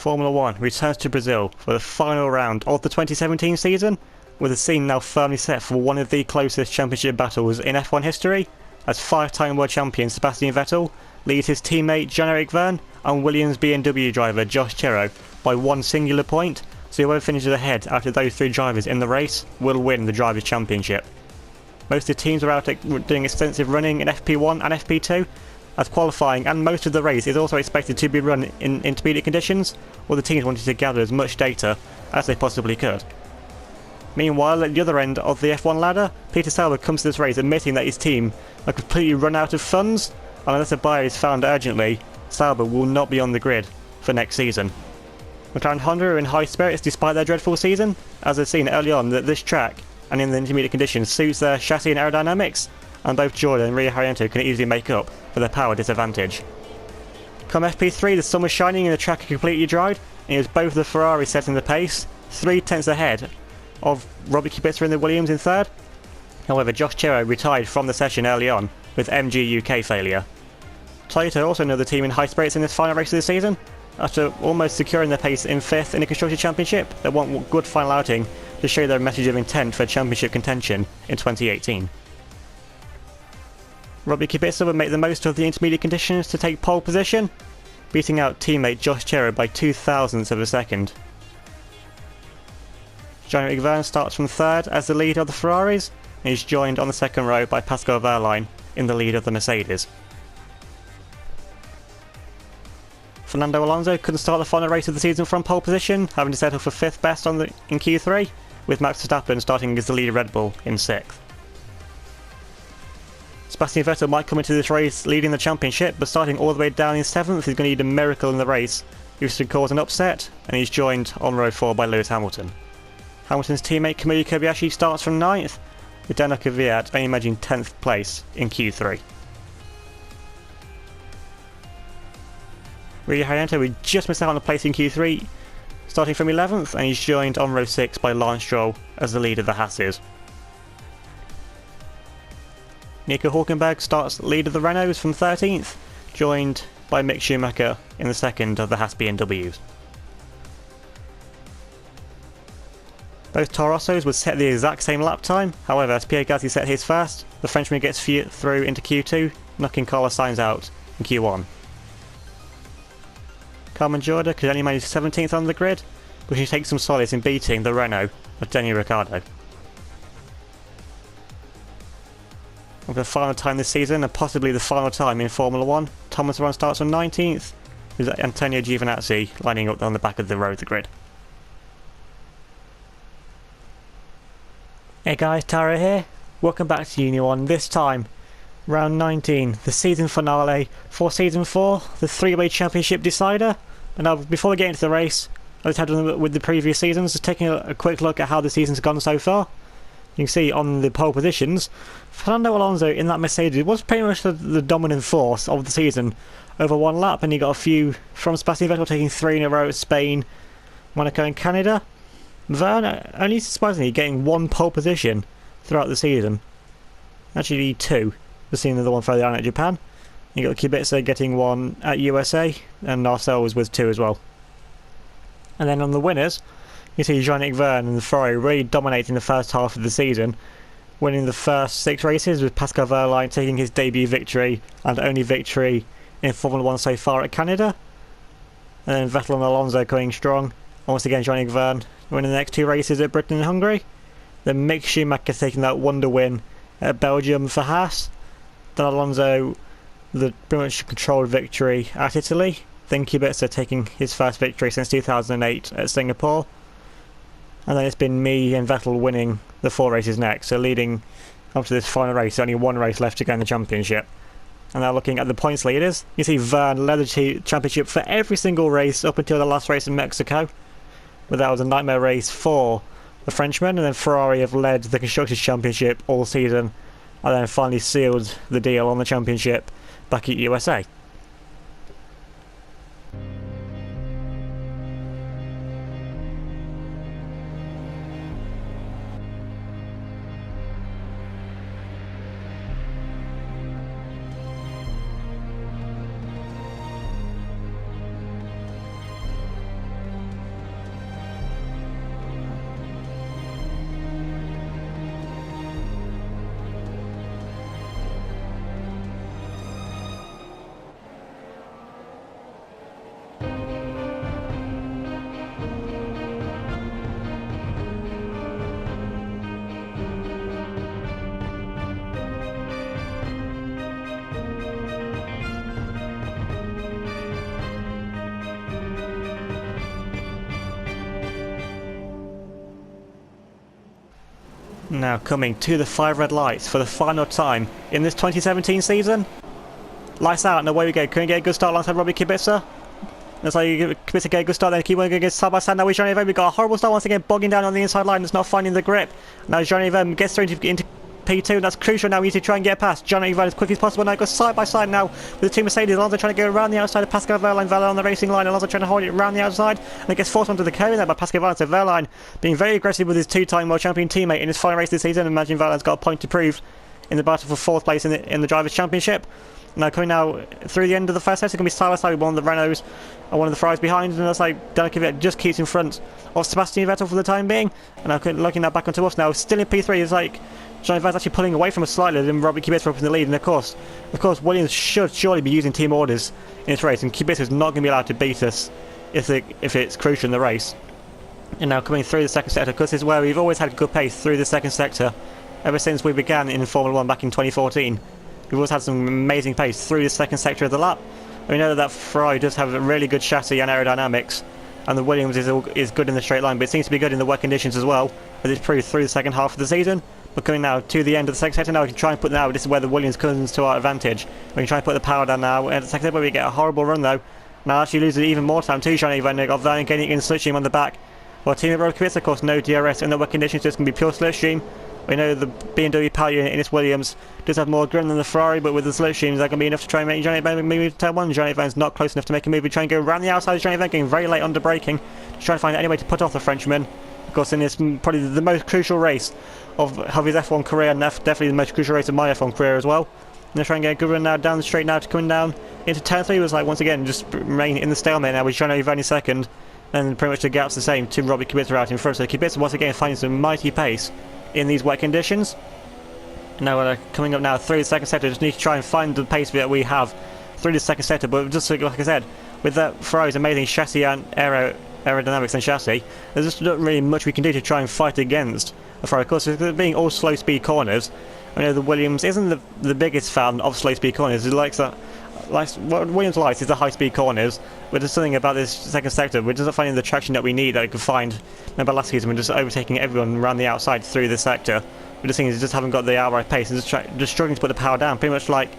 Formula 1 returns to Brazil for the final round of the 2017 season, with the scene now firmly set for one of the closest championship battles in F1 history, as five-time world champion Sebastian Vettel leads his teammate Jean-Eric Vergne and Williams BMW driver Josh Chero by one singular point, so whoever finishes ahead out of those three drivers in the race will win the Drivers' Championship. Most of the teams are out doing extensive running in FP1 and FP2, as qualifying and most of the race is also expected to be run in intermediate conditions, while the teams wanted to gather as much data as they possibly could. Meanwhile, at the other end of the F1 ladder, Peter Sauber comes to this race admitting that his team are completely run out of funds, and unless a buyer is found urgently, Sauber will not be on the grid for next season. McLaren Honda are in high spirits despite their dreadful season, as they've seen early on that this track and in the intermediate conditions suits their chassis and aerodynamics, and both Jordan and Rio Haryanto can easily make up for their power disadvantage. Come FP3, the sun was shining and the track had completely dried, and it was both the Ferrari setting the pace, 3 tenths ahead of Robert Kubica in the Williams in third. However, Josh Chero retired from the session early on with MG UK failure. Toyota, also another team in high spirits in this final race of the season. After almost securing their pace in 5th in the Constructors' Championship, they want a good final outing to show their message of intent for championship contention in 2018. Robert Kubica would make the most of the intermediate conditions to take pole position, beating out teammate Josh Chero by 0.02 of a second. Jean-Eric Vergne starts from 3rd as the leader of the Ferraris, and he's joined on the 2nd row by Pascal Wehrlein in the lead of the Mercedes. Fernando Alonso couldn't start the final race of the season from pole position, having to settle for 5th best in Q3, with Max Verstappen starting as the leader of Red Bull in 6th. Sebastian Vettel might come into this race leading the championship, but starting all the way down in 7th, he's going to need a miracle in the race, which should cause an upset, and he's joined on row 4 by Lewis Hamilton. Hamilton's teammate Kamui Kobayashi starts from 9th, with Danica Kvyat only managing 10th place in Q3. Rio Haryanto would just miss out on a place in Q3, starting from 11th, and he's joined on row 6 by Lance Stroll as the leader of the Hasses. Nico Hülkenberg starts lead of the Renaults from 13th, joined by Mick Schumacher in the 2nd of the Haas BMWs. Both Toro Rossos would set the exact same lap time, however as Pierre Gasly set his first, the Frenchman gets through into Q2, knocking Carlos Sainz out in Q1. Carmen Jorda could only manage 17th on the grid, but she takes some solace in beating the Renault of Daniel Ricciardo. For the final time this season, and possibly the final time in Formula 1, Thomas Ron starts on 19th, with Antonio Giovinazzi lining up on the back of the row of the grid. Hey guys, Taro here. Welcome back to UniONE. This time, round 19, the season finale for season 4, the 3-way championship decider. And now, before we get into the race, as had with the previous seasons, just taking a quick look at how the season's gone so far. You can see on the pole positions, Fernando Alonso in that Mercedes was pretty much the dominant force of the season over one lap, and he got a few from Sebastian Vettel taking 3 in a row at Spain, Monaco and Canada. Vergne only surprisingly getting 1 pole position throughout the season. Actually 2, we've seen the other one further down at Japan. You got Kubica getting 1 at USA, and Marcel was with 2 as well. And then on the winners, you see Jean-Eric Vergne and the Ferrari really dominating the first half of the season, winning the first 6 races, with Pascal Wehrlein taking his debut victory and only victory in Formula 1 so far at Canada. And then Vettel and Alonso going strong. Once again, Jean-Eric Vergne winning the next 2 races at Britain and Hungary. Then Mick Schumacher taking that wonder win at Belgium for Haas. Then Alonso the pretty much controlled victory at Italy. Then Kubica taking his first victory since 2008 at Singapore. And then it's been me and Vettel winning the 4 races next, so leading up to this final race, only 1 race left to go in the championship. And now looking at the points leaders, you see Vergne led the championship for every single race up until the last race in Mexico, but that was a nightmare race for the Frenchman, and then Ferrari have led the Constructors' Championship all season, and then finally sealed the deal on the championship back at USA. Now coming to the 5 red lights for the final time in this 2017 season. Lights out and away we go. Can we get a good start alongside Robbie Kubica? Looks like Kubica get a good start then. Keep on going side by side. Now with Johnny Evans, we got a horrible start once again, bogging down on the inside line. It's not finding the grip. Now Johnny Evans gets through into P2, and that's crucial now. We need to try and get past Johnny Evans as quickly as possible. Now goes side by side now with the two Mercedes. Alonso trying to go around the outside of Pascal Wehrlein. Wehrlein on the racing line. Alonso trying to hold it around the outside, and it gets forced onto the cone there by Pascal Wehrlein. So Wehrlein being very aggressive with his two-time world champion teammate in his final race this season. Imagine Wehrlein's got a point to prove in the battle for 4th place in the Drivers' Championship. Now coming now through the end of the first set, it's going to be side by side with one of the Renaults and one of the Ferraris behind, and that's like Daniel just keeps in front of Sebastian Vettel for the time being. And now looking now back onto us now, still in P3, it's like Johnny Evans actually pulling away from us slightly, and Robbie Kubica up in the lead. And of course, Williams should surely be using team orders in this race, and Kubica is not going to be allowed to beat us if it's crucial in the race. And now coming through the second sector, because this is where we've always had good pace through the second sector ever since we began in Formula 1 back in 2014. We've always had some amazing pace through the second sector of the lap. We know that Ferrari does have a really good chassis and aerodynamics, and the Williams is good in the straight line, but it seems to be good in the wet conditions as well, as it's proved through the second half of the season. But coming now to the end of the second sector, now we can try and put now, this is where the Williams comes to our advantage. We can try and put the power down now, and the second sector where we get a horrible run though. Now actually loses even more time too, Johnny Evans of that and getting in slipstream on the back. Well, team of Robbie Kubica, of course, no DRS in the wet conditions, so it's going to be pure slipstream. We know the BMW power unit in this Williams does have more grin than the Ferrari, but with the slipstreams, that can be enough to try and make Johnny Evans move to turn 1. Johnny Evans not close enough to make a move. We try and go around the outside of Johnny Evans, getting very late under braking, to try and find any way to put off the Frenchman. Of course, in this probably the most crucial race of his F1 career, and definitely the most crucial race of my F1 career as well. And they're trying to get a good run now down the straight now to coming down into turn 3. Was like once again just remain in the stalemate now with Johnny Evans second, and pretty much the gap's the same to Robbie Kubica out in front. So Kubica once again finding some mighty pace in these wet conditions. Now we're coming up now through the second sector. Just need to try and find the pace that we have through the second sector, but just like I said, with that Ferrari's amazing chassis and aerodynamics and chassis, there's just not really much we can do to try and fight against a Ferrari. Of course, being all slow speed corners, I know the Williams isn't the biggest fan of slow speed corners. He likes that. What Williams likes is the high-speed corners, but there's something about this second sector. We're just not finding the traction that we need that we could find. Remember last season we're just overtaking everyone around the outside through the sector. We're just thinking just haven't got the outright pace and just struggling to put the power down. Pretty much like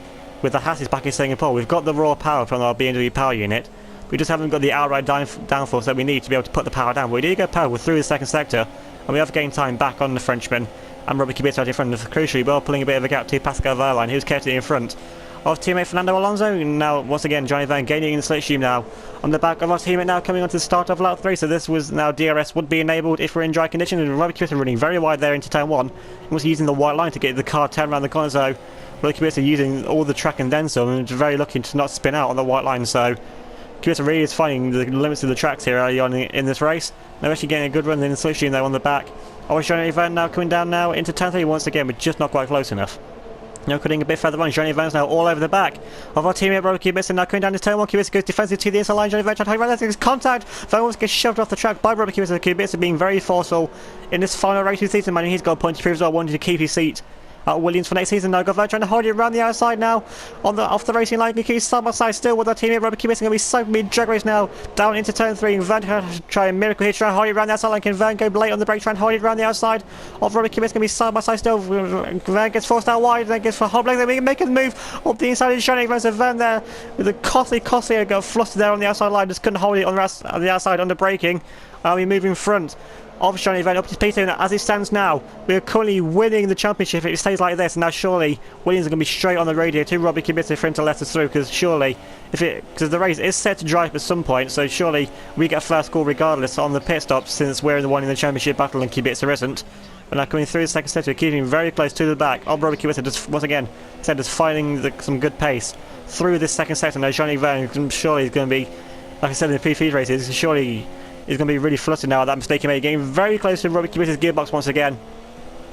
with the Hasses back in Singapore, we've got the raw power from our BMW power unit. We just haven't got the outright downforce that we need to be able to put the power down. But we do get power through the second sector, and we have gained time back on the Frenchman and Robbie Kubica out in front. Crucially, we're pulling a bit of a gap to Pascal Wehrlein, who's kept it in front of teammate Fernando Alonso. Now once again Johnny Evans gaining in the slipstream now on the back of our teammate now coming onto the start of lap 3. So this was now DRS would be enabled if we're in dry conditions, and Robbie Kubica running very wide there into turn 1 and was using the white line to get the car turned around the corner. So Robbie Kubica using all the track and then some, and very lucky to not spin out on the white line. So Kubica really is finding the limits of the tracks here early on in this race. They're actually getting a good run in the slipstream though on the back. Johnny Evans now coming down now into turn 3 once again, but just not quite close enough. Now cutting a bit further on, Johnny Evans now all over the back of our teammate Robbie Kubica. Now coming down to turn 1, Kubica goes defensive to the inside line. Johnny Evans trying to run his contact. Van almost gets shoved off the track by Robbie Kubica. Kubica being very forceful in this final race of the season. Man, he's got a point to prove as well, wanting to keep his seat at Williams for next season. Now Van trying to hold it around the outside now off the racing line. He keeps side by side still with our teammate Robbie Kubica. Going to be so mid drag race now down into turn 3. Van try a miracle here, try and hold it around the outside line. Can Van go late on the brake, try and hold it around the outside of Robbie Kubica? Going to be side by side still. Van gets forced out wide, then gets for hot leg. Then make a move up the inside of Johnny Evans. Van there with a costly got flustered there on the outside line. Just couldn't hold it on the outside under braking. We move in front of Johnny Evans up to P2. As it stands now, we are currently winning the championship if it stays like this. And now surely Williams are going to be straight on the radio to Robbie Kubica for him to let us through, because surely because the race is set to dry up at some point, so surely we get first call regardless on the pit stop, since we're the one in the championship battle and Kubica isn't. But now coming through the second sector, keeping very close to the back of Robbie Kubica, just once again just finding some good pace through this second sector. Now Johnny Evans surely is going to be, like I said in the pre-feed races, surely he's going to be really flustered now at that mistake he made, getting very close to Robbie Kubica's gearbox once again.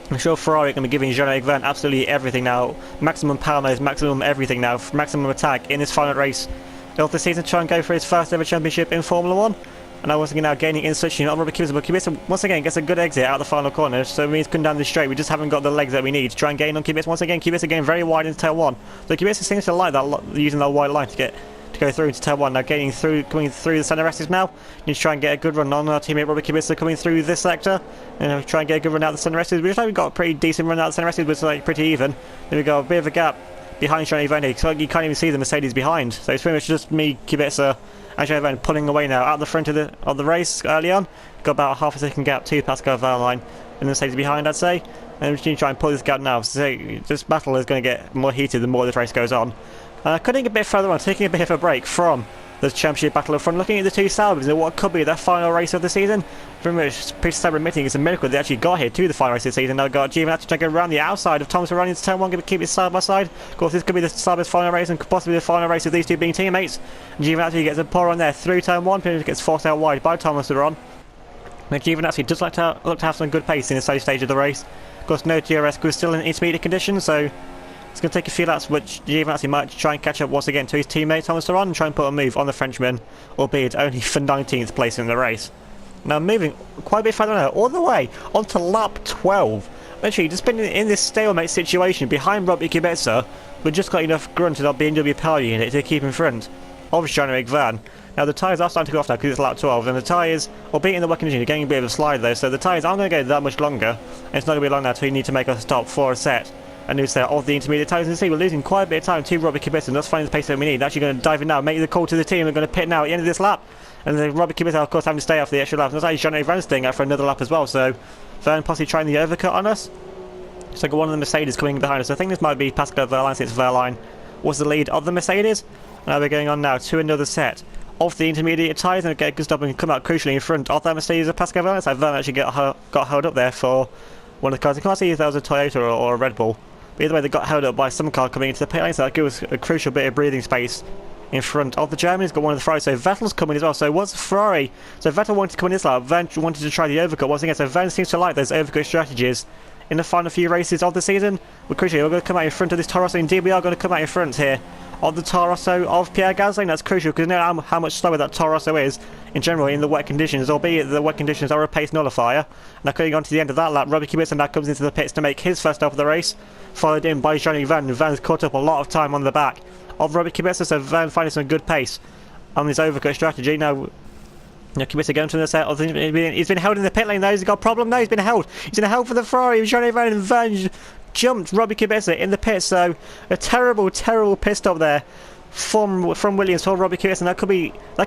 I'm sure Ferrari are going to be giving Johnny Evans absolutely everything now. Maximum power modes, maximum everything now, maximum attack in this final race of the season to try and go for his first ever championship in Formula 1. And now once again now gaining in switching on Robbie Kubica, but Kubica once again gets a good exit out the final corner, so it means coming down the straight. We just haven't got the legs that we need to try and gain on Kubica once again. Kubica getting very wide into turn 1. So Kubica seems to like that, using that wide line to get to go through into turn 1. Now coming through the centre rested now. Need to try and get a good run on our teammate Robert Kubica coming through this sector. And try and get a good run out the centre rested. We've got a pretty decent run out the centre rested, was like pretty even. Then we got a bit of a gap behind Johnny Van, so you can't even see the Mercedes behind. So it's pretty much just me, Kubica, and Johnny Van pulling away now out the front of the race early on. Got about a half a second gap to Pascal Wehrlein and the Mercedes behind, I'd say. And we just need to try and pull this gap now. So this battle is going to get more heated the more this race goes on. Cutting a bit further on, taking a bit of a break from the championship battle up front, looking at the two Saubers and what could be their final race of the season. Very much pretty Sauber admitting it's a miracle they actually got here to the final race of the season. Now we've got Giovinazzi trying to go around the outside of Thomas running into turn 1, going to keep it side by side. Of course, this could be the Sauber's final race and possibly the final race of these two being teammates. Giovinazzi gets a pull on there through turn 1, gets forced out wide by Thomas Ron. Now Giovinazzi does look to have some good pace in the early stage of the race. Of course, no DRS was still in intermediate conditions, so it's going to take a few laps, which Giovinazzi might try and catch up once again to his teammate Thomas Ron and try and put a move on the Frenchman, albeit only for 19th place in the race. Now moving quite a bit further now, all the way onto lap 12. Literally, just been in this stalemate situation behind Robbie Kubica, but just got enough grunt in our BMW power unit to keep in front of Jean-Eric Van. Now the tyres are starting to go off now because it's lap 12, and the tyres, albeit in the wet condition, are getting a bit of a slide though, so the tyres aren't going to go that much longer, and it's not going to be long now until you need to make a stop for a set. A new set of the intermediate tyres, and see we're losing quite a bit of time to Robbie Kubica, and that's finding the pace that we need. Actually going to dive in now, make the call to the team, we're going to pit now at the end of this lap. And then Robbie Kubica, of course, having to stay out for the extra lap. And that's actually Jean-Eric Van staying out for another lap as well, so Van possibly trying the overcut on us. So got one of the Mercedes coming behind us. I think this might be Pascal Wehrlein, since Wehrlein was the lead of the Mercedes. Now we're going on now to another set of the intermediate tyres, and get a good stop and come out crucially in front of that Mercedes of Pascal Wehrlein. So Wehrlein actually got held up there for one of the cars. I can't see if that was a Toyota or a Red Bull. But either way, they got held up by some car coming into the pit lane, so that gives us a crucial bit of breathing space in front of the Germans. Got one of the Ferraris, so Vettel's coming as well. So what's Ferrari? So Vettel wanted to come in this lap, Van wanted to try the overcut once again. So Van seems to like those overcut strategies in the final few races of the season. But crucially, we're going to come out in front of this Toro Rosso. Indeed, we are going to come out in front here of the Toro Rosso of Pierre Gasly. That's crucial because you know how much slower that Toro Rosso is in general in the wet conditions, albeit the wet conditions are a pace nullifier. Now going on to the end of that lap, Robbie Kubica now comes into the pits to make his first stop of the race, followed in by Jean-Eric Van. Van's caught up a lot of time on the back of Robbie Kubica, so Van finding some good pace on this overcut strategy. Now Kubica going to the set. He's been held in the pit lane though. He's got a problem. No, he's been held. He's been held for the Ferrari. Jean-Eric Van, and Van jumped Robbie Kubica in the pit. So a terrible pit stop there from Williams for Robbie Kubica, and that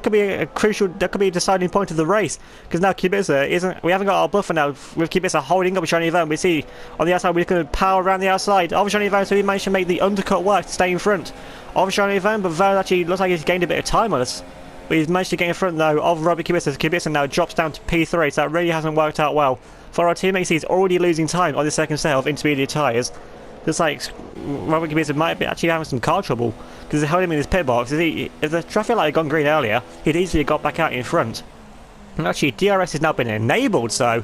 could be a crucial, that could be a deciding point of the race, because now Kubica isn't, we haven't got our buffer now with Kubica holding up Jean-Eric Van. We see on the outside we're going to power around the outside of Jean-Eric Van, so we managed to make the undercut work to stay in front of Jean-Eric Van, but Van actually looks like he's gained a bit of time on us. But he's managed to get in front though of Robbie Kubica. Kubica now drops down to P3, so that really hasn't worked out well for our teammates. He's already losing time on the second set of intermediate tyres. Just like Robert Kubica might be actually having some car trouble because they held him in his pit box. If the traffic light had gone green earlier, he'd easily got back out in front. And actually, DRS has now been enabled, so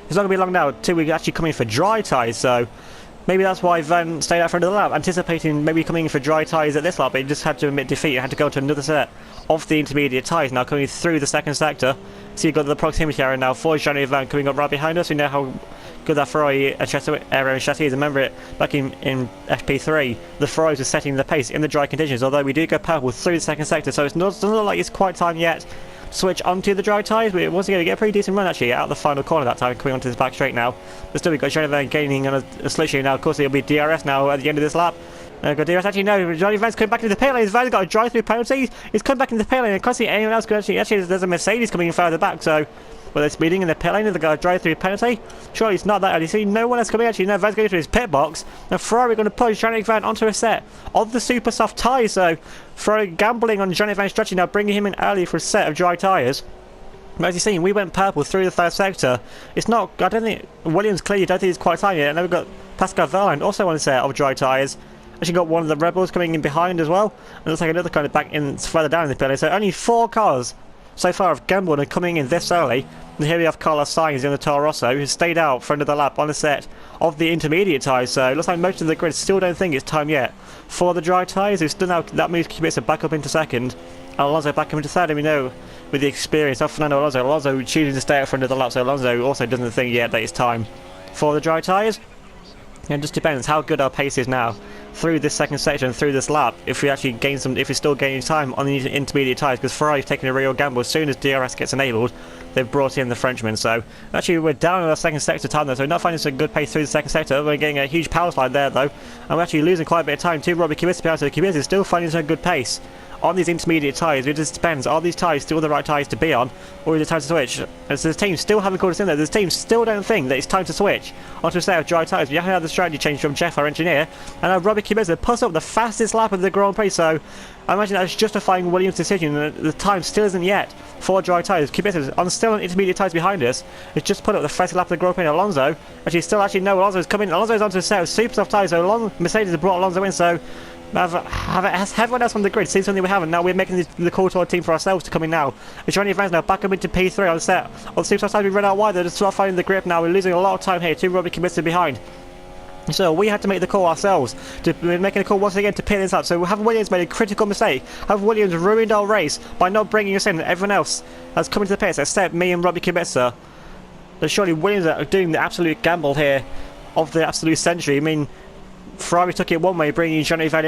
it's not going to be long now until we actually come in for dry tyres. So maybe that's why Van stayed out for another lap, anticipating maybe coming in for dry tyres at this lap, but he just had to admit defeat and had to go to another set of the intermediate tyres. Now coming through the second sector, so you've got the proximity area now for Jean-Eric Van coming up right behind us. We know how good that Ferrari aero and chassis is. Remember it back in FP3, the Ferraris were setting the pace in the dry conditions, although we do go purple through the second sector, so it doesn't look like it's quite time yet to switch onto the dry tyres. But once again, we get a pretty decent run actually out the final corner that time, coming onto this back straight now. But still, we've got Jean-Eric Van gaining on a solution now. Of course, it'll be DRS now at the end of this lap. Got DRS, actually no, Jean-Eric Van's coming back into the pit lane. Van's got a drive-through penalty. He's come back into the pit lane, and can't see anyone else. Actually, there's a Mercedes coming in further back, so well, they're speeding in the pit lane and they've got a drive-through penalty. Surely it's not that early. See, no one else coming. Actually, no, Van's going to his pit box. Now Ferrari going to push Jean-Eric Van onto a set of the super soft tyres. So Ferrari gambling on Jean-Eric Van's stretching now, bringing him in early for a set of dry tyres. But as you've seen, we went purple through the third sector. It's not, I don't think, Williams clearly don't think it's quite time yet. And then we've got Pascal Wehrlein also on a set of dry tyres. Actually got one of the Rebels coming in behind as well. And looks like another kind of back in further down in the pit lane. So only 4 cars so far have gambled and coming in this early. And here we have Carlos Sainz in the Toro Rosso, who stayed out for another lap on a set of the intermediate tyres. So it looks like most of the grid still don't think it's time yet for the dry tyres. Who's still now, that moves Kubica back up into second, and Alonso back up into third. And we know with the experience of Fernando Alonso choosing to stay out for another lap. So Alonso also doesn't think yet that it's time for the dry tyres. It just depends how good our pace is now through this second section, through this lap, if we actually gain some, if we're still gaining time on the intermediate tyres, because Ferrari's taking a real gamble. As soon as DRS gets enabled, they've brought in the Frenchman. So actually we're down in our second sector time though, so we're not finding some good pace through the second sector. We're getting a huge power slide there though, and we're actually losing quite a bit of time to Robbie Kubica behind, so Kubica is still finding some good pace on these intermediate tyres. It just depends, are these tyres still the right tyres to be on, or is it time to switch? And so the team still haven't called us in there. The team still don't think that it's time to switch onto a set of dry tyres. We haven't had the strategy change from Jeff, our engineer, and Robbie Kubica puts up the fastest lap of the Grand Prix, so I imagine that's justifying Williams' decision. The time still isn't yet for dry tyres. Kubica still on intermediate tyres behind us. It's just put up the fastest lap of the Grand Prix. Alonso, Alonso's coming. Alonso's onto a set of super soft tyres, so Mercedes have brought Alonso in, so have everyone else on the grid. See something we haven't. Now we're making the call to our team for ourselves to come in now. It's Johnny Vans now back up into P3 on the set. On the super soft tyres, we run out wide. They're just not finding the grip now. We're losing a lot of time here. Two Robbie Kubica behind. So we had to make the call ourselves. We're making a call once again to pit this up. So have Williams made a critical mistake? Have Williams ruined our race by not bringing us in? Everyone else has come into the pits except me and Robbie Kubica. So surely Williams are doing the absolute gamble here of the absolute century. I mean, Ferrari took it one way, bringing Johnny Vern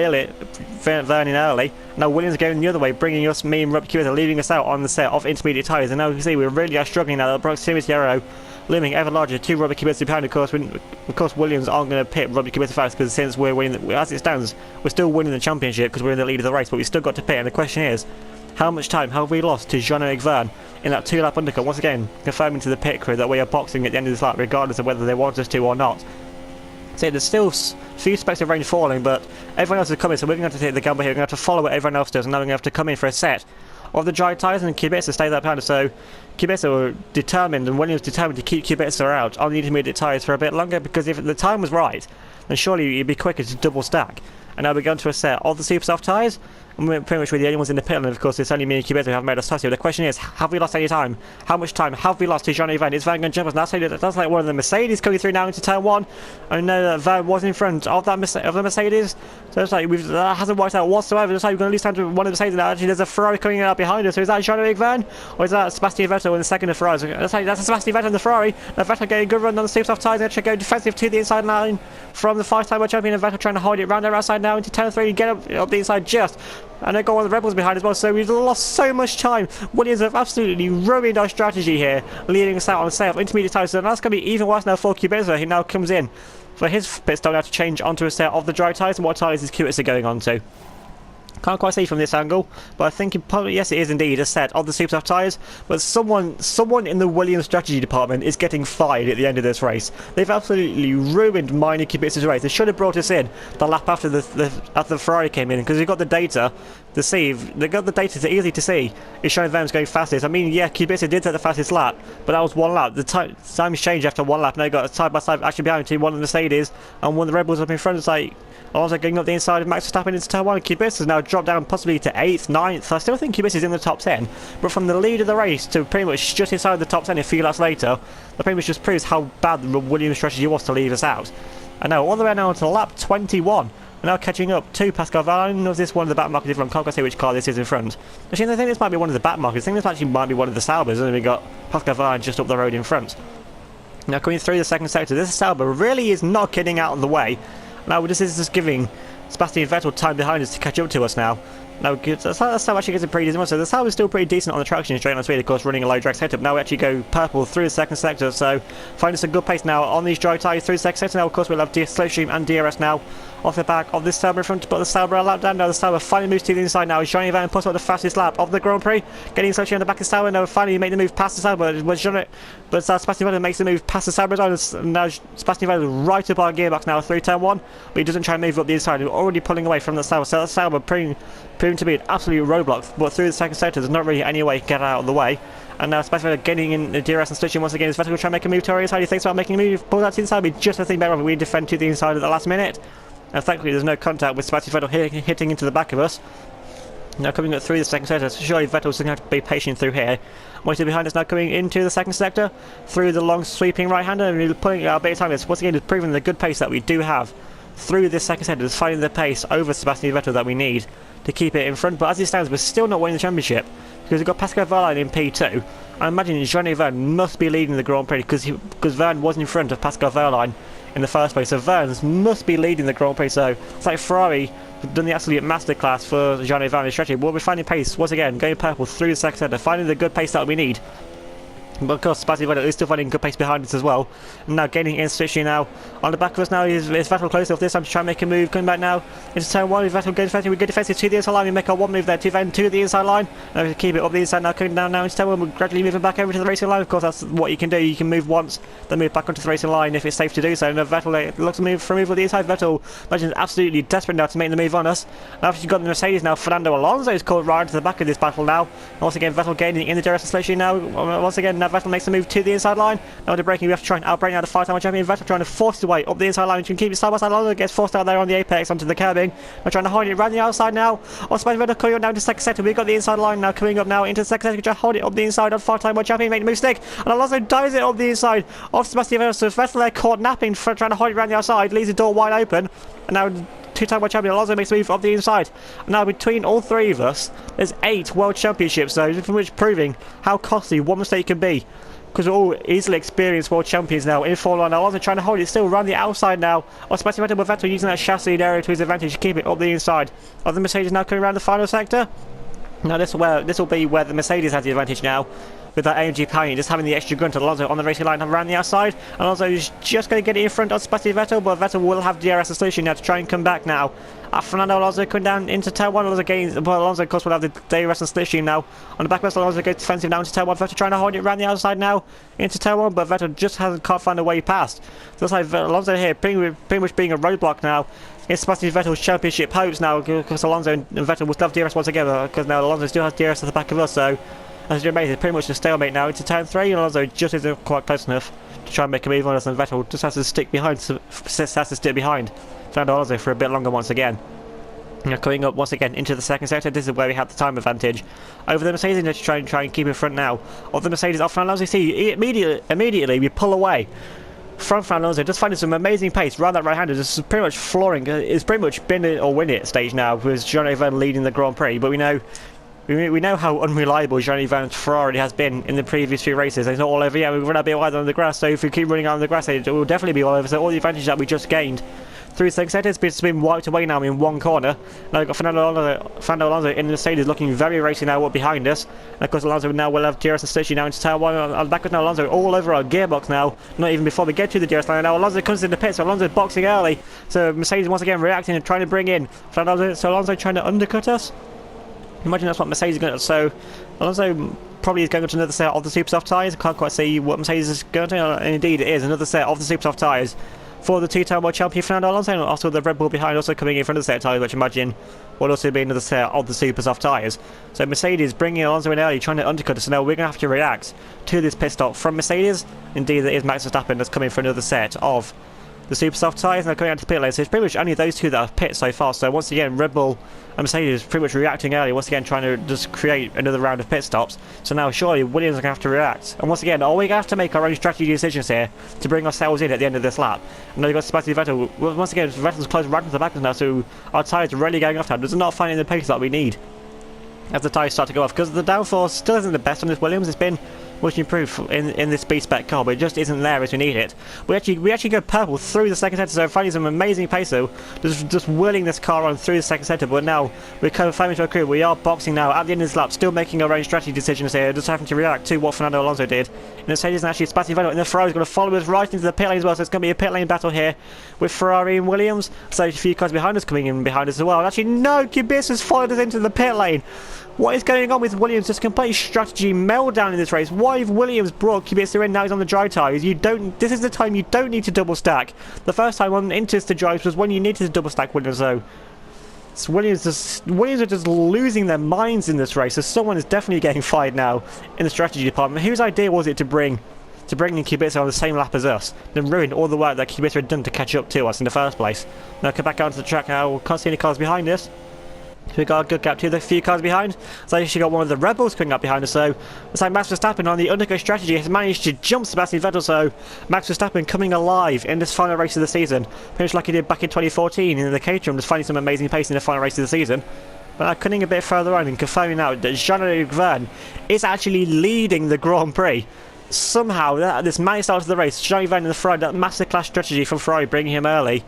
in early. Now Williams are going the other way, bringing us, me and Robbie Kubica, leaving us out on the set of intermediate tyres. And now you can see we really are struggling now. The proximity arrow looming ever larger to Robbie Kubica behind. Of course, Williams aren't going to pit Robbie Kubica first, because since we're winning, as it stands, we're still winning the championship because we're in the lead of the race. But we've still got to pit, and the question is, how much time have we lost to Jean-Eric Verne in that 2-lap undercut? Once again, confirming to the pit crew that we are boxing at the end of this lap, regardless of whether they want us to or not. So there's still a few specks of rain falling, but everyone else is coming, so we're going to have to take the gamble here. We're going to have to follow what everyone else does, and now we're going to have to come in for a set of the dry tyres, and Kubica stay that behind us. So Kubica were determined, and Williams determined to keep Kubica out on the intermediate tyres for a bit longer, because if the time was right, then surely it'd be quicker to double stack. And now we're going to a set of the super soft tyres, and we're pretty much the only ones in the pit, and of course it's only me and Kubica who have made us touch it. The question is, have we lost any time? How much time have we lost to Johnny Verne? Is Verne going to jump us? Now that's like one of the Mercedes coming through now into turn 1. I know that Verne was in front of the Mercedes, so it's like that hasn't worked out whatsoever. It's like we're going to lose time to one of the Mercedes now. Actually, there's a Ferrari coming out behind us. So is that Jean-Eric Verne, or is that Sebastian Vettel in the second of Ferrari? That's Sebastian Vettel in the Ferrari. Now Vettel getting a good run on the super soft tyres. Actually go defensive to the inside line from the 5-time world champion, and Vettel trying to hold it round their outside now into turn 3 and get up the inside just. And they've got one of the Rebels behind as well, so we've lost so much time. Williams have absolutely ruined our strategy here, leading us out on a set of intermediate tyres. So that's going to be even worse now for Kubica, who now comes in for his pit stop now to change onto a set of the dry tyres. And what tyres is Kubica going on to? Can't quite see from this angle, but I think yes, it is indeed a set of the super soft tyres. But someone in the Williams strategy department is getting fired at the end of this race. They've absolutely ruined mine and Kubica's race. They should have brought us in the lap after the Ferrari came in, because we've got the data to see. They've got the data to easily to see is showing them going fastest. I mean, yeah, Kubica did take the fastest lap, but that was one lap. The time's changed after one lap. Now you got a side by side actually behind two, one of the Mercedes and one of the Red Bulls up in front. It's like Alonso getting up the inside of Max Verstappen into turn 1. Kubica's now dropped down possibly to 8th, 9th. I still think Kubica's in the top 10, but from the lead of the race to pretty much just inside the top 10 a few laps later, that pretty much just proves how bad the Williams strategy was to leave us out. And now all the way now to lap 21. We're now catching up to Pascal Wehrlein. Was this one of the back markers? I can't see which car this is in front. Actually, I think this might be one of the back markers. I think this actually might be one of the Saubers, and we got Pascal Wehrlein just up the road in front. Now coming through the second sector, this Sauber really is not getting out of the way. Now this is just giving Sebastian Vettel time behind us to catch up to us now. Now that's how actually gets a pretty decent one. So the Sauber is still pretty decent on the traction straight on speed, of course, running a low drag setup. Now we actually go purple through the second sector, so finding some good pace now on these dry tyres through the second sector. Now of course we'll have slipstream and DRS now off the back of this Sauber in front to put the Sauber a lap down. Now the Sauber finally moves to the inside now. Johnny Verne puts up the fastest lap of the Grand Prix, getting slipstream on the back of the Sauber. Now finally make the move past the Sauber. But Sebastian Vettel makes the move past the Sauber as well. Now Sebastian Vettel is right up our gearbox now through turn 1, but he doesn't try and move up the inside. We're already pulling away from the Sauber, so that Sauber proving to be an absolute roadblock. But through the second sector, there's not really any way to get out of the way. And now Sebastian Vettel getting in the DRS and switching once again. Is Vettel will try and make a move to our inside. He thinks about making a move, pulls out to the inside. We just think better of it. We defend to the inside at the last minute. And thankfully there's no contact with Sebastian Vettel hitting into the back of us. Now coming up through the second sector, so surely Vettel's going to have to be patient through here. Waiting behind us now coming into the second sector, through the long sweeping right-hander, and we're pulling our bit of time. This once again is proving the good pace that we do have through this second sector, is finding the pace over Sebastian Vettel that we need to keep it in front. But as it stands, we're still not winning the championship, because we've got Pascal Wehrlein in P2. I imagine Johnny Verne must be leading the Grand Prix, because Verne was in front of Pascal Wehrlein in the first place. So Verns must be leading the Grand Prix. So it's like Ferrari have done the absolute masterclass for Jean-Yves Vergne strategy. We'll be finding pace once again, going purple through the second sector, finding the good pace that we need. But of course, Sebastian Vettel is still finding good pace behind us as well. And now gaining in switching now. On the back of us now is Vettel close enough this time to try and make a move. Coming back now into turn 1. Vettel goes defensive. We go defensive to the inside line. We make our one move there to the inside line. And we keep it up the inside now. Coming down now into turn 1. We're gradually moving back over to the racing line. Of course, that's what you can do. You can move once, then move back onto the racing line if it's safe to do so. And Vettel looks to move for a move on the inside. Vettel imagine absolutely desperate now to make the move on us. Now after you've got the Mercedes now, Fernando Alonso is caught right into the back of this battle now. And once again, Vettel gaining in the DRS especially now. Once again, now Vettel makes the move to the inside line. Now with the braking, we have to try and outbrake now the 5-time champion Vettel, trying to force his way up the inside line. We can keep it side by side. Alonso gets forced out there on the apex onto the curbing. We're trying to hold it around the outside now. On Sebastian Vettel coming on down to second sector. We've got the inside line now coming up now into the second sector. We try to hold it up the inside on 5-time world champion, make the move stick. And Alonso dives it up the inside off Sebastian Vettel. So Vettel there caught napping for trying to hold it around the outside, leaves the door wide open. And now 2-time world champion Alonso makes a move up the inside. And now between all three of us, there's 8 world championships, so from which proving how costly one mistake can be. Because we're all easily experienced world champions now in Formula 1. Alonso trying to hold it still around the outside now. On Sebastian Vettel, but Vettel using that chassis area to his advantage to keep it up the inside. Of the Mercedes now coming around the final sector. Now this will be where the Mercedes has the advantage now. With that AMG powering, just having the extra grunt. Alonso on the racing line around the outside. Alonso is just going to get it in front of Sebastian Vettel, but Vettel will have DRS solution now to try and come back now. Fernando Alonso coming down into turn 1. Alonso gains, but Alonso of course will have the DRS solution now. On the back of Alonso goes defensive now into turn 1. Vettel trying to hold it around the outside now into turn 1, but Vettel just can't find a way past. So it's like Alonso here pretty much being a roadblock now. It's Sebastian Vettel's championship hopes now, because Alonso and Vettel will still have DRS once again, because now Alonso still has DRS at the back of us, so as you amazing, pretty much a stalemate now into turn 3, and Alonso just isn't quite close enough to try and make a move on us, and Vettel just has to stick behind Fernando Alonso for a bit longer once again. Now coming up once again into the second sector, this is where we have the time advantage over the Mercedes to try and keep in front now of the Mercedes off Fernando Alonso. See, immediately we pull away from Fernando Alonso, just finding some amazing pace around that right-hander, just pretty much flooring. It's pretty much been it or win it stage now with Jean-Yves Vergne leading the Grand Prix, but we know how unreliable Jean-Yves Vergne's Ferrari has been in the previous few races. It's not all over yet. We've run a bit wider on the grass, so if we keep running on the grass, it will definitely be all over. So all the advantage that we just gained through 6 sectors has been wiped away now in one corner. Now we've got Fernando Alonso in the Mercedes looking very racy now up behind us. And of course Alonso now will have DRS station now into turn 1. On the back of now Alonso all over our gearbox now, not even before we get to the DRS line. Now Alonso comes in the pits, so Alonso's boxing early. So Mercedes once again reacting and trying to bring in Fernando. So Alonso trying to undercut us. Imagine that's what Mercedes is going to. So Alonso probably is going to another set of the super soft tyres. I can't quite see what Mercedes is going to, and indeed it is another set of the super soft tyres for the 2-time world champion Fernando Alonso, and also the Red Bull behind also coming in front of the set of tyres, which I imagine will also be another set of the super soft tyres. So Mercedes bringing Alonso in early, trying to undercut us, so now we're going to have to react to this pit stop from Mercedes. Indeed it is Max Verstappen that's coming for another set of the super soft tyres, and they're coming out to pit lane, so it's pretty much only those two that have pit so far. So once again Red Bull and Mercedes pretty much reacting early, once again trying to just create another round of pit stops. So now surely Williams are going to have to react, and once again are we going to have to make our own strategy decisions here to bring ourselves in at the end of this lap. And now you've got Sebastian Vettel, once again Vettel's close right to the back of us now, so our tyres are really going off now. Does not finding the pace that we need as the tyres start to go off, because the downforce still isn't the best on this Williams. It's been much improved in this B-spec car, but it just isn't there as we need it. We actually go purple through the second sector, so finding some amazing pace though, just whirling this car on through the second sector. But now we're kind of finding to a crew. We are boxing now at the end of this lap, still making our own strategy decisions here, just having to react to what Fernando Alonso did. And Mercedes and actually Sebastian Vettel in the Ferrari is going to follow us right into the pit lane as well, so it's going to be a pit lane battle here with Ferrari and Williams. So a few cars behind us coming in behind us as well. And actually no, Kubica followed us into the pit lane. What is going on with Williams? Just complete strategy meltdown in this race. Why have Williams brought Kubica in now he's on the dry tyres? This is the time you don't need to double stack. The first time on into the drives was when you needed to double stack Williams though. So Williams are just losing their minds in this race. So someone is definitely getting fired now in the strategy department. Whose idea was it to bring in Kubica on the same lap as us, then ruin all the work that Kubica had done to catch up to us in the first place? Now come back onto the track now. We can't see any cars behind us. So we got a good gap to the few cars behind. So I actually got one of the Red Bulls coming up behind us. So it's like Max Verstappen on the undercut strategy has managed to jump Sebastian Vettel. So Max Verstappen coming alive in this final race of the season, pretty much like he did back in 2014 in the Caterham, just finding some amazing pace in the final race of the season. But now cutting a bit further on and confirming now that Jean-Yves Vergne is actually leading the Grand Prix somehow this man started the race, Johnny Verne in the front, that massive clash strategy from Ferrari bringing him early.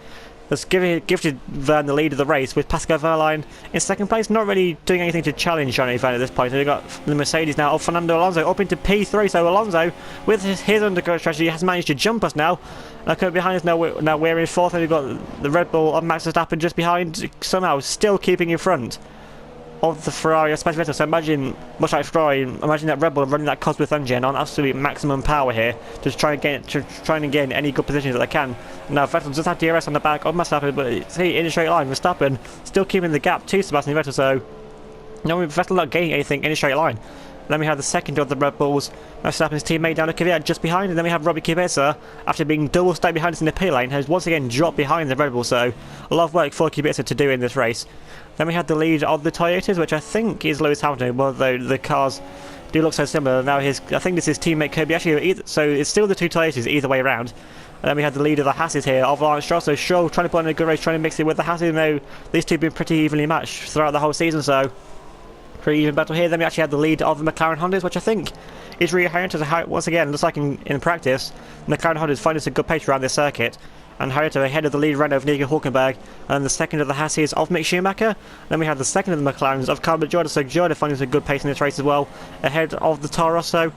That's gifted Verne the lead of the race, with Pascal Wehrlein in second place, not really doing anything to challenge Johnny Verne at this point. So we've got the Mercedes now of Fernando Alonso up into P3, so Alonso, with his undercut strategy, has managed to jump us now. Behind us now we're in fourth, and we've got the Red Bull of Max Verstappen just behind, somehow still keeping in front of the Ferrari, especially better. So imagine, much like Ferrari, imagine that Red Bull running that Cosworth engine on absolute maximum power here, just trying to gain any good positions that they can. Now Vettel just had DRS on the back of Verstappen, but see, in a straight line, Verstappen still keeping the gap to Sebastian Vettel. So no, Vettel not gaining anything in a straight line. Then we have the second of the Red Bulls, Verstappen's teammate Daniel Kvyat just behind, and then we have Robbie Kubica, after being double stacked behind us in the pit lane, has once again dropped behind the Red Bull. So a lot of work for Kubica to do in this race. Then we had the lead of the Toyotas, which I think is Lewis Hamilton, although the cars do look so similar. Now I think this is teammate Kobayashi, so it's still the two Toyotas either way around. And then we had the lead of the Hasses here, of Lawrence Stroll. So Stroll trying to put on a good race, trying to mix it with the Hasses. Now these two have been pretty evenly matched throughout the whole season, so pretty even battle here. Then we actually had the lead of the McLaren Hondas, which I think is really hard to how, once again, looks like in practice, McLaren Hondas find us a good pace around this circuit. And Harriet ahead of the lead Renault of Nico Hülkenberg, and the second of the Hasses of Mick Schumacher. Then we had the second of the McLarens of Carlos Jordan, so Jordan finding us a good pace in this race as well, ahead of the Toro Rosso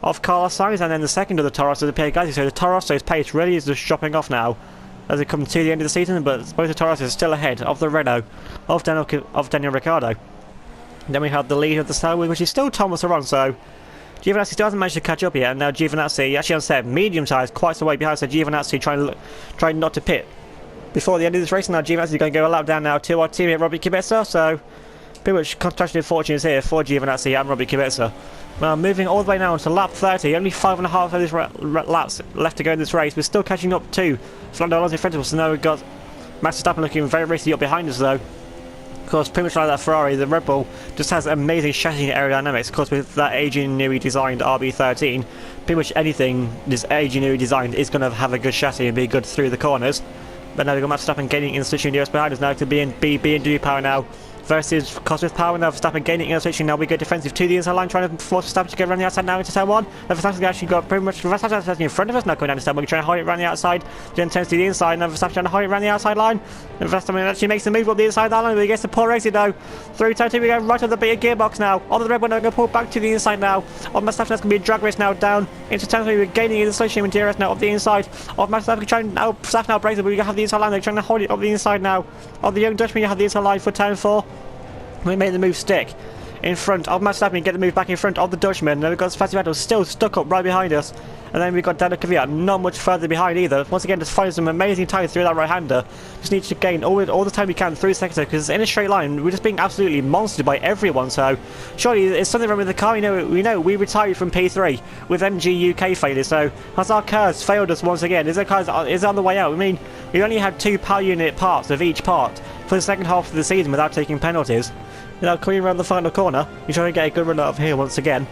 of Carlos Sainz, and then the second of the Toro Rosso of Pierre Gasly. So the Toro Rosso's pace really is just dropping off now as it comes to the end of the season, but both the Toro Rossos are still ahead of the Renault of Daniel Ricciardo. Then we have the lead of the Sauber, which is still Thomas Aron, so Giovinazzi still hasn't managed to catch up yet, and now Giovinazzi actually on set medium size, quite some way behind, so Giovinazzi trying not to pit before the end of this race. And now Giovinazzi is going to go a lap down now to our teammate Robbie Kubica, so pretty much contrasting fortunes here for Giovinazzi and Robbie Kubica. Now moving all the way now to lap 30, only 5.5 of these laps left to go in this race. We're still catching up to Fernando Alonso in front of us, so now we've got Max Verstappen looking very racy up behind us though. Of course, pretty much like that Ferrari, the Red Bull just has amazing chassis aerodynamics. Of course, with that aging newly designed RB13, pretty much anything this aging newly designed is going to have a good chassis and be good through the corners. But now we've got Max Verstappen gaining in the switching DRS behind us now to BMW power now versus Cosworth power. Now Verstappen gaining in the switching, now we go defensive to the inside line, trying to force Verstappen to go around the outside now into turn 1. And Verstappen's actually got pretty much Verstappen in front of us now going down to turn 1, trying to hold it around the outside, then turns to the inside, now Verstappen trying to hold it around the outside line. And Verstappen actually makes the move up the inside line, but he gets the poor exit though. Through turn 2 we go right on the bit of gearbox now. On the Red Bull now going to pull back to the inside now. On Verstappen, that's going to be a drag race now down into turn 3. We're gaining in the switching with DRS now up the inside. Of Verstappen trying now, Verstappen now breaks it, but we have the inside line, they're trying to hold it up the inside now. Of the young Dutchman, you have the inside line for turn 4. We made the move stick in front of Max Verstappen, get the move back in front of the Dutchman. Then we've got Sebastian Vettel still stuck up right behind us. And then we've got Daniel Kvyat not much further behind either. Once again, just finding some amazing time through that right-hander. Just need to gain all the time we can through the sector, because in a straight line, we're just being absolutely monstered by everyone. So surely there's something wrong with the car. We retired from P3 with MG UK failure. So has our cars failed us once again? Is it on the way out? I mean, we only had 2 power unit parts of each part for the second half of the season without taking penalties. Now coming around the final corner, you try and get a good run out of here once again.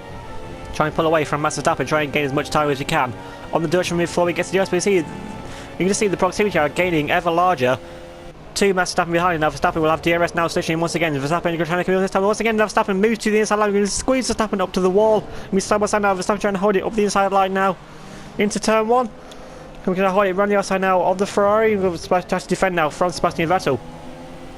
Try and pull away from Max Verstappen, try and gain as much time as you can on the Dutchman before we get to the US. You can just see the proximity are gaining ever larger to Max Verstappen behind. Now Verstappen will have DRS now switching once again. Verstappen trying to come this time. Once again, now Verstappen moves to the inside line. We're going to squeeze Verstappen up to the wall. We stand by side now. Verstappen trying to hold it up the inside line now into turn 1. We're going to hold it around the outside now of the Ferrari. We'll try to defend now from Sebastian Vettel.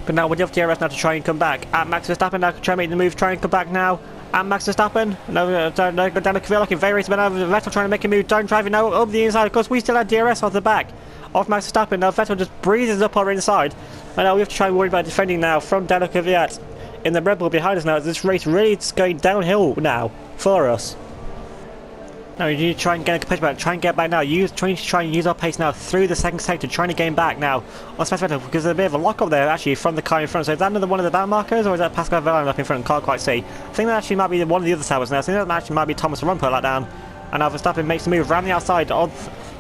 But now with the DRS now to try and come back at Max Verstappen. Now try and make the move, try and come back now at Max Verstappen. Now down the Kvyat looking very racy, but now Vettel trying to make a move, down driving now up the inside. Of course, we still have DRS off the back of Max Verstappen. Now Vettel just breezes up our inside. And now we have to try and worry about defending now from Daniel Kvyat in the Red Bull behind us now. This race really is going downhill now for us. Now you need to try and get a competitive back, try and get back now. Try and use our pace now through the second sector, trying to gain back now on Sebastian Vettel, because there's a bit of a lock up there actually from the car in front. So is that another one of the bound markers, or is that Pascal Wehrlein up in front? Can't quite see. I think that actually might be one of the other towers now. I think that actually might be Thomas Aron put that down. And now Verstappen makes the move around the outside of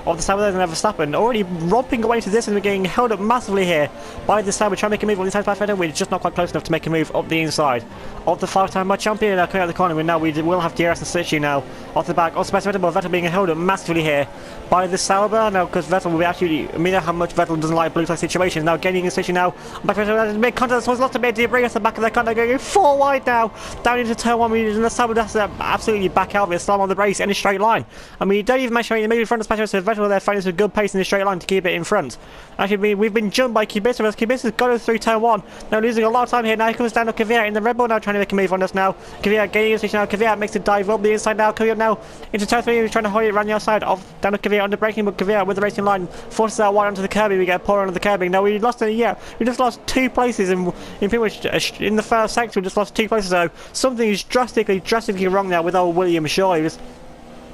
of the Sauber and Verstappen, already romping away to this, and we're getting held up massively here by the Sauber, trying to make a move on the inside by Vettel. We're just not quite close enough to make a move up the inside of the 5-time world champion. Now coming out of the corner, now we will have DRS and Stitchy now off the back of Sebastian Vettel, but Vettel being held up massively here by the Sauber now, because Vettel will be actually, I mean, how much Vettel doesn't like blue flag situations. Now gaining a situation now, back to mid contact, someone's lost a bit of debris at the back of their contact, going 4 wide now, down into turn 1, and the Sauber has to absolutely back out of it, slam on the brakes in a straight line. I mean, you don't even mention the move in front of Sebastian, so Vettel there finding some good pace in the straight line to keep it in front. Actually, we've been jumped by Kubica, as Kubica's got us through turn 1, now losing a lot of time here. Now he comes down to Kvyat in the Red Bull now, trying to make a move on us now. Kvyat gaining a position now, Kvyat makes a dive up the inside now, coming up now into turn 3, he's trying to hold it around the outside of down to Kvyat under braking, but Kvyat with the racing line forces out wide onto the curbing. We get a pull onto the curbing. Now we lost we just lost 2 places in pretty much in the first sector. We just lost 2 places, so something is drastically wrong now with old William Shaw.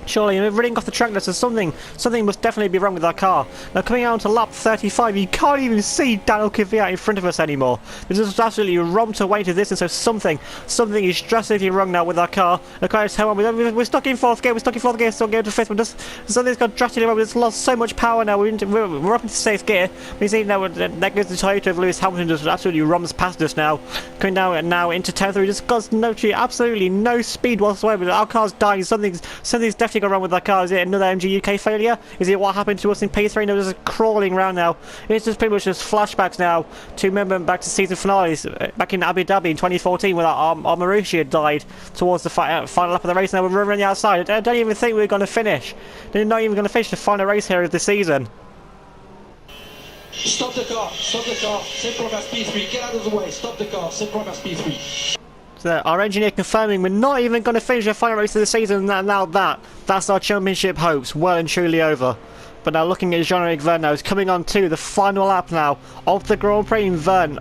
Surely, we're running off the track now, so something must definitely be wrong with our car. Now coming out onto lap 35, you can't even see Daniel Kvyat in front of us anymore. It's just absolutely romped away to this, and so something is drastically wrong now with our car. We're stuck in 4th gear, still going to 5th, but just something's got drastically wrong. We've just lost so much power now. We're up into 6th gear. We see now that goes the Toyota of Lewis Hamilton, just absolutely romps past us now. Coming down now into turn 3, just got absolutely no speed whatsoever. Our car's dying. Something's definitely gone wrong with that car. Is it another MG UK failure? Is it what happened to us in P3? No, just crawling around now. It's just pretty much just flashbacks now to remember back to season finales back in Abu Dhabi in 2014 when our Marussia died towards the final lap of the race. Now we're running the outside. I don't even think we're going to finish. They're not even going to finish the final race here of the season. Stop the car, simple as P3, get out of the way, stop the car, simple as P3. So our engineer confirming we're not even going to finish the final race of the season, and now that's our championship hopes well and truly over. But now looking at Jean-Eric Vergne now, he's coming on to the final lap now of the Grand Prix. Vergne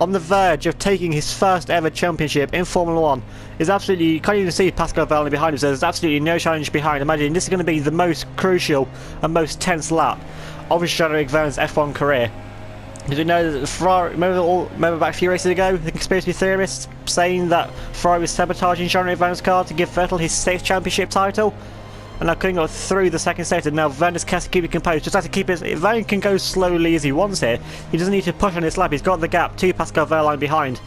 on the verge of taking his first ever championship in Formula 1. Is absolutely, you can't even see Pascal Wehrlein behind him, so there's absolutely no challenge behind. Imagine this is going to be the most crucial and most tense lap of Jean-Eric Vergne's F1 career. Did you know that Ferrari, remember back a few races ago, the conspiracy theorists saying that Ferrari was sabotaging Jean-Eric Vergne's car to give Vettel his 6th championship title? And now coming up through the second sector, now Vergne has to keep it composed, just has to keep it, Vergne can go slowly as he wants here, he doesn't need to push on his lap, he's got the gap to Pascal Wehrlein behind.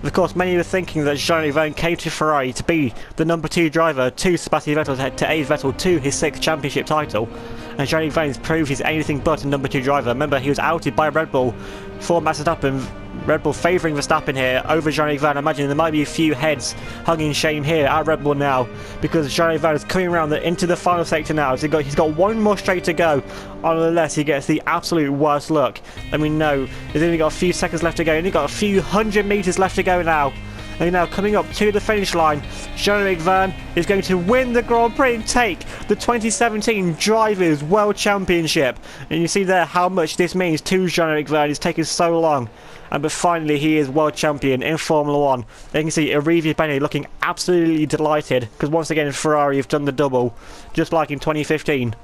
Of course, many were thinking that Jean-Eric Vergne came to Ferrari to be the number 2 driver to Sebastian Vettel, to aid Vettel to his 6th championship title. And Jean-Eric Vergne proved he's anything but a number 2 driver. Remember, he was outed by Red Bull for Verstappen. Red Bull favouring Verstappen here over Jean-Eric Vergne. I imagine there might be a few heads hugging shame here at Red Bull now, because Jean-Eric Vergne is coming around into the final sector now. So he's got one more straight to go, unless he gets the absolute worst luck. And we know he's only got a few seconds left to go, only got a few 100 metres left to go now. And now coming up to the finish line, Jean-Eric Vergne is going to win the Grand Prix and take the 2017 Drivers' World Championship. And you see there how much this means to Jean-Eric Vergne. It's taken so long. But finally he is world champion in Formula 1. And you can see Arriva Bene looking absolutely delighted, because once again Ferrari have done the double, just like in 2015.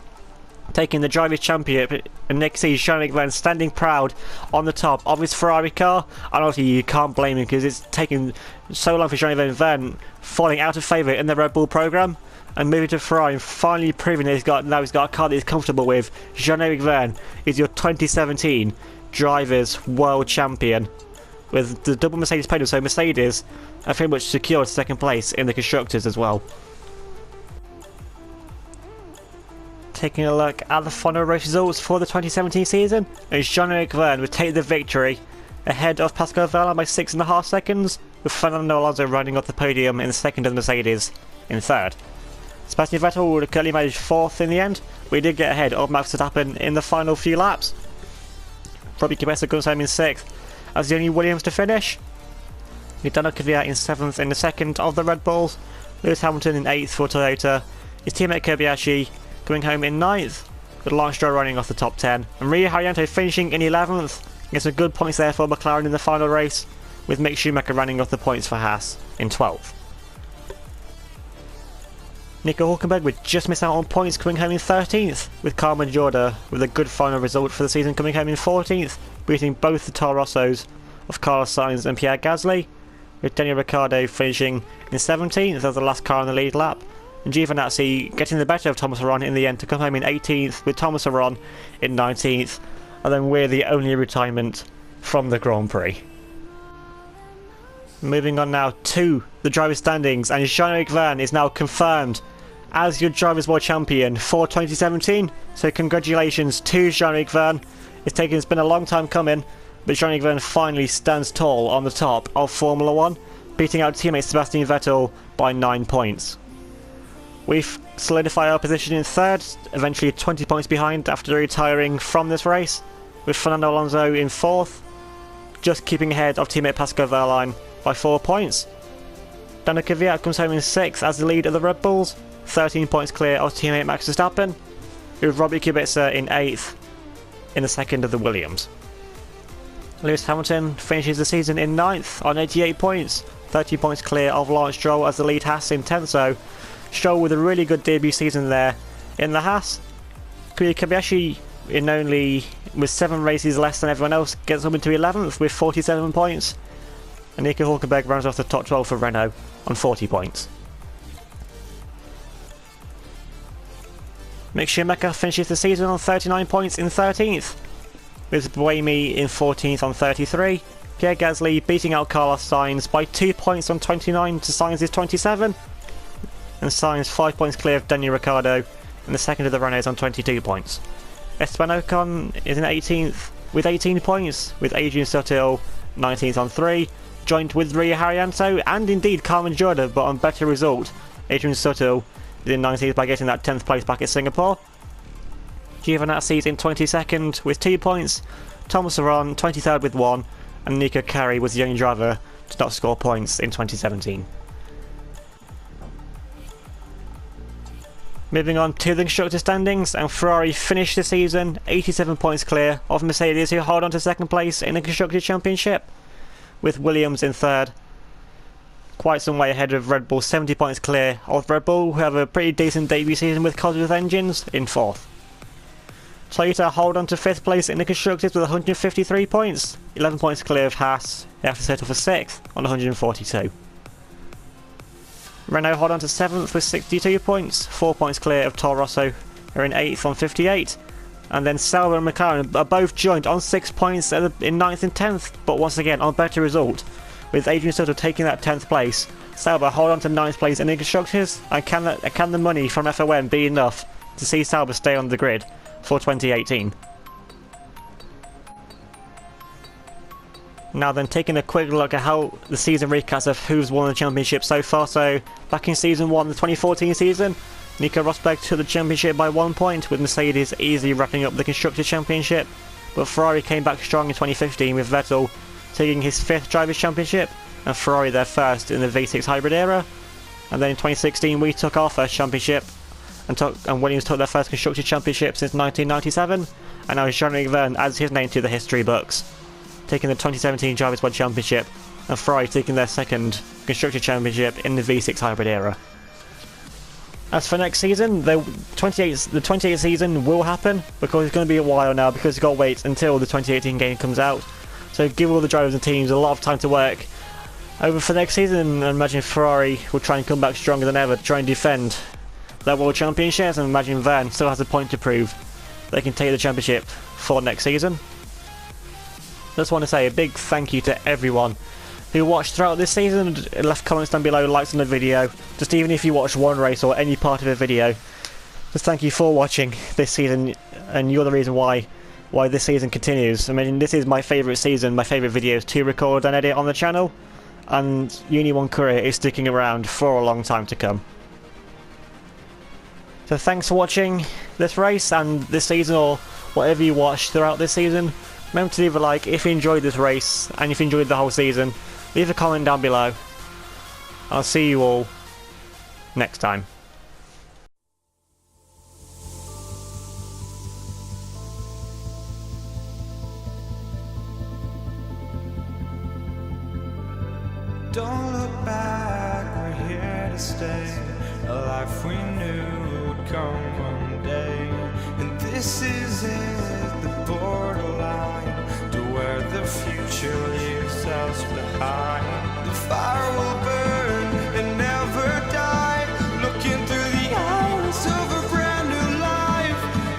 Taking the Drivers' Championship, and Nick sees Jean-Eric Vergne standing proud on the top of his Ferrari car, and obviously you can't blame him because it's taken so long for Jean-Eric Vergne falling out of favour in the Red Bull programme and moving to Ferrari and finally proving that he's got a car that he's comfortable with. Jean-Eric Vergne is your 2017 Drivers' World Champion with the double Mercedes podium, so Mercedes have pretty much secured 2nd place in the Constructors as well. Taking a look at the final race results for the 2017 season, and Jean-Eric Vergne would take the victory ahead of Pascal Wehrlein by 6.5 seconds, with Fernando Alonso running off the podium in 2nd and Mercedes in 3rd. Sebastian Vettel would have currently managed 4th in the end, but he did get ahead of Max Verstappen in the final few laps. Probably Kubica comes home in 6th as the only Williams to finish. Daniel Kvyat in 7th in the 2nd of the Red Bulls, Lewis Hamilton in 8th for Toyota, his teammate Kobayashi coming home in 9th, with Lance Stroll running off the top 10, and Rio Haryanto finishing in 11th. Gets some good points there for McLaren in the final race, with Mick Schumacher running off the points for Haas in 12th. Nico Hülkenberg would just miss out on points, coming home in 13th, with Carmen Jorda with a good final result for the season, coming home in 14th, beating both the Toro Rossos of Carlos Sainz and Pierre Gasly, with Daniel Ricciardo finishing in 17th as the last car on the lead lap, and Giovinazzi getting the better of Thomas Aron in the end to come home in 18th, with Thomas Aron in 19th, and then we're the only retirement from the Grand Prix. Moving on now to the driver's standings, and Jean-Eric Vergne is now confirmed as your Drivers' World Champion for 2017, so congratulations to Jean-Eric Vergne. It's been a long time coming, but Jean-Eric Vergne finally stands tall on the top of Formula 1, beating out teammate Sebastian Vettel by 9 points. We've solidified our position in third, eventually 20 points behind after retiring from this race, with Fernando Alonso in fourth, just keeping ahead of teammate Pascal Wehrlein by 4 points. Daniel Kvyat comes home in sixth as the lead of the Red Bulls, 13 points clear of teammate Max Verstappen, with Robbie Kubica in 8th in the second of the Williams. Lewis Hamilton finishes the season in 9th on 88 points, 30 points clear of Lance Stroll as the lead Haas in 10th, so Stroll with a really good debut season there in the Haas. Kobayashi, in only with 7 races less than everyone else, gets up into 11th with 47 points, and Nico Hülkenberg rounds off the top 12 for Renault on 40 points. Mick Schumacher finishes the season on 39 points in 13th, with Buemi in 14th on 33. Pierre Gasly beating out Carlos Sainz by 2 points on 29 to Sainz's 27, and Sainz 5 points clear of Daniel Ricciardo in the second of the Renaults on 22 points. Esteban Ocon is in 18th with 18 points, with Adrian Sutil 19th on 3, joined with Rio Haryanto and indeed Carmen Jorda, but on better result. Adrian Sutil is in 19th by getting that 10th place back at Singapore. Giovinazzi is in 22nd with 2 points, Thomas Aron 23rd with 1, and Nico Carey was the only driver to not score points in 2017. Moving on to the constructor standings, and Ferrari finished the season 87 points clear of Mercedes, who hold on to second place in the Constructor Championship, with Williams in third, quite some way ahead of Red Bull, 70 points clear of Red Bull, who have a pretty decent debut season with Cosworth engines, in fourth. Toyota hold on to fifth place in the Constructors with 153 points, 11 points clear of Haas, they have to settle for sixth on 142. Renault hold on to 7th with 62 points, 4 points clear of Toro Rosso, who are in 8th on 58. And then Sauber and McLaren are both joint on 6 points in 9th and 10th, but once again on better result, with Adrian Sutil taking that 10th place. Sauber hold on to 9th place in the Constructors, and can the money from FOM be enough to see Sauber stay on the grid for 2018? Now then, taking a quick look at how the season recaps of who's won the championship so far. So, back in season 1, the 2014 season, Nico Rosberg took the championship by 1 point, with Mercedes easily wrapping up the Constructors' Championship. But Ferrari came back strong in 2015, with Vettel taking his 5th Drivers' Championship, and Ferrari their first in the V6 hybrid era. And then in 2016, we took our first championship, and Williams took their first Constructors' Championship since 1997, and now Jean-Eric Vergne adds his name to the history books, taking the 2017 Drivers' World Championship, and Ferrari taking their second Constructor Championship in the V6 hybrid era. As for next season, the 28th season will happen, because it's going to be a while now, because you've got to wait until the 2018 game comes out. So give all the drivers and teams a lot of time to work over for next season, and I imagine Ferrari will try and come back stronger than ever to try and defend their World Championships, and imagine Vergne still has a point to prove they can take the championship for next season. Just want to say a big thank you to everyone who watched throughout this season and left comments down below, likes on the video, just even if you watched one race or any part of a video. Just thank you for watching this season, and you're the reason why this season continues. I mean, this is my favourite season, my favourite videos to record and edit on the channel, and UniONE career is sticking around for a long time to come. So thanks for watching this race and this season, or whatever you watched throughout this season. Remember to leave a like if you enjoyed this race, and if you enjoyed the whole season, leave a comment down below. I'll see you all next time. Don't look back, we're here to stay. A life we knew would come one day. And this is it, the borderline to where the future leaves us behind. The fire will burn and never die, looking through the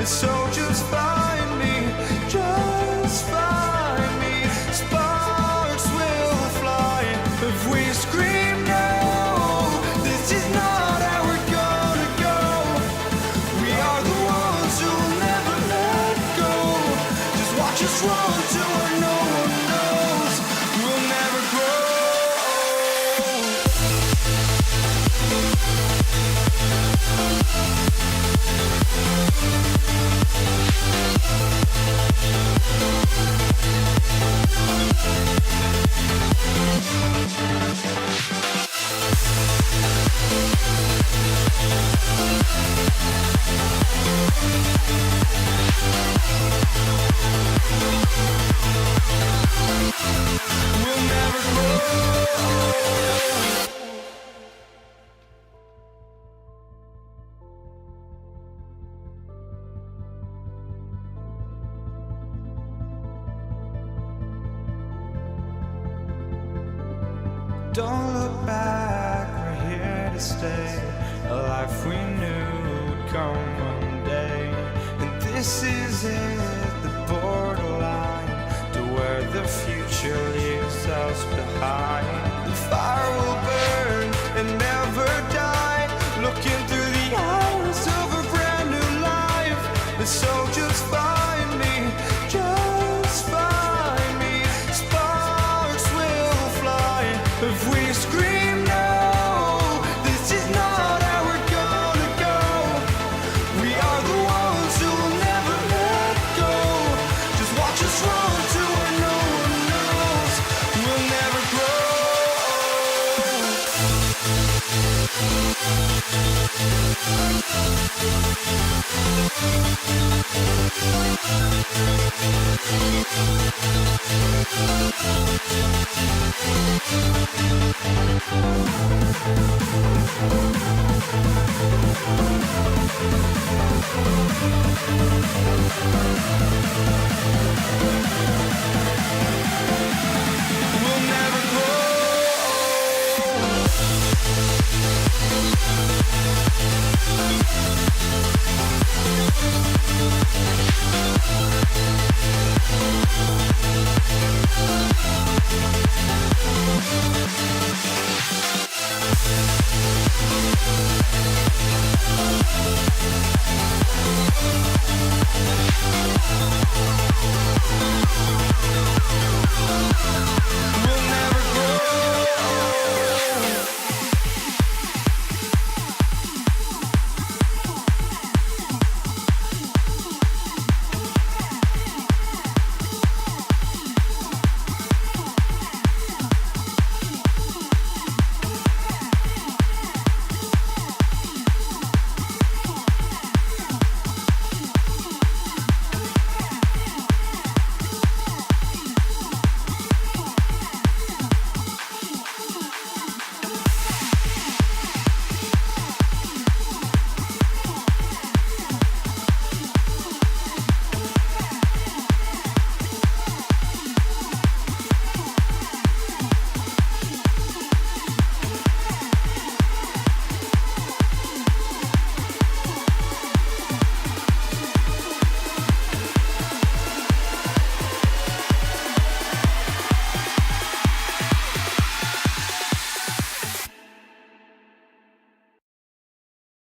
And so just find me, just find me. Sparks will fly if we scream no. This is not how we're gonna go. We are the ones who will never let go. Just watch us run to where no one knows. We'll never grow. We'll never grow. Don't look back, we're here to stay. A life we knew would come one day. And this is it, the borderline to where the future leaves us behind. The fire